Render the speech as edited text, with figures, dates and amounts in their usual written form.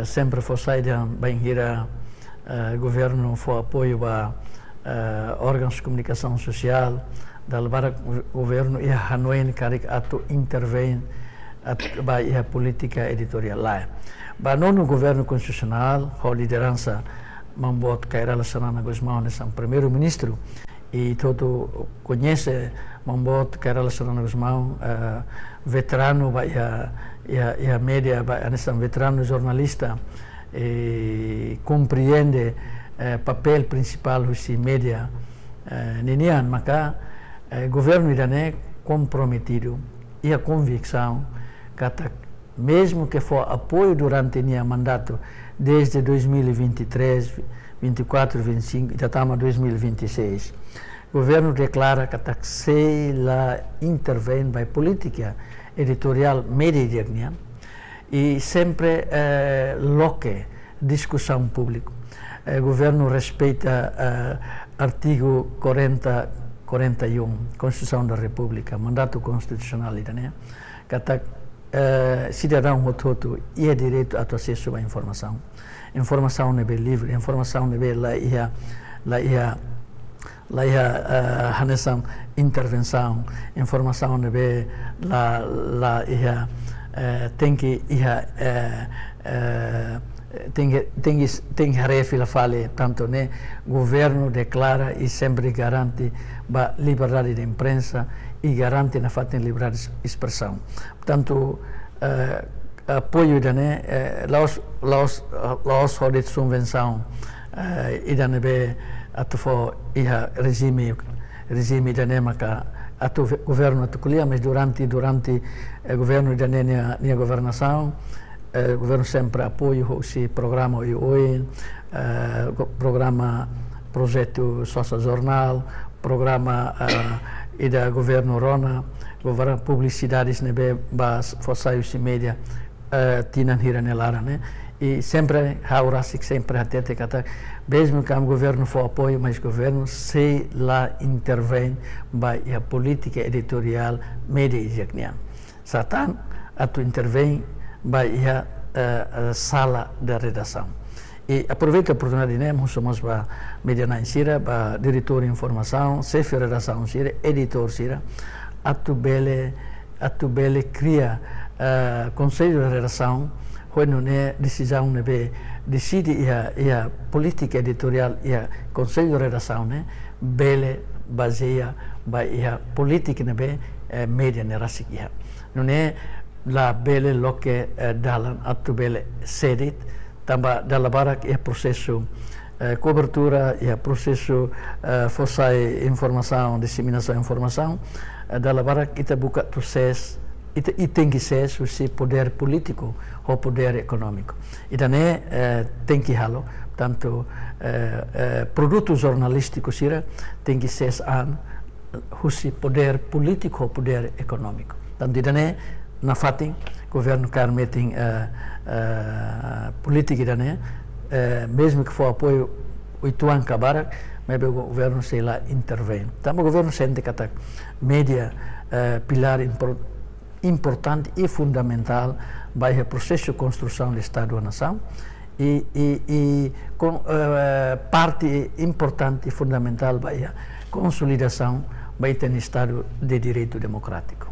sempre foi saída bem gira governo foi apoio a órgãos de comunicação social da governo e a Hanoi que ato intervém a política editorial lá. Ba no governo constitucional, a liderança Mambot Kairala Sanana Guzmão, é o primeiro-ministro, e todo conhece Mambot Kairala Sanana Guzmão, veterano e a média, é um veterano jornalista, e compreende papel principal da média ninian, mas o governo irané comprometido e a convicção que mesmo que for apoio durante o mandato desde 2023, 24, 25 e já estamos em 2026, o governo declara que se lá intervém na política editorial média e sempre loque discussão pública. O governo respeita artigo 41, Constituição da República, mandato constitucional, né? Que cidadão todo e direito a acesso à informação. Informação é bem livre, informação é bem lá intervenção, informação é bem lá tem que tem que refila fale tanto né governo declara e sempre garante a liberdade de imprensa e garante na fato liberdade de expressão. Portanto, apoio da né laos de subvenção e da nebe atufo e regime da né maca atu governo atuculia mas durante o governo da né a governação o governo sempre apoia esse programa programa projeto Social Jornal, programa e da governo Rona, governo publicidades nebe bas fossai os média tinan hira nelara né e sempre haurasik sempre atete kata mesmo que o governo for apoio mas o governo se lá intervém by a política editorial média executiva satan atu intervém by a sala da redação e aproveito a oportunidade né somos ba media na insira ba diretor de informação chefe de redação insira editor insira atu bele cria conselho de redação quando né decisão né decide e a política editorial e a conselho de redação né bele baseia ba a política né média né rasikia não é la bele loke dalan atu bele sedit tamba dalla barak e processo cobertura e processo fossai informação disseminação informação dalla barak ita buka tu ses e tem que ser o poder político ou poder econômico e também tem que halo tanto produto jornalístico sira tem que ser o poder político ou poder econômico tanto também na fatin governo quer meting política né mesmo que for apoio o ituan kabarak mas o governo sei lá intervém então o governo sente que a média pilar importante e fundamental para o processo de construção do Estado da Nação e com parte importante e fundamental para a consolidação do Estado de Direito Democrático.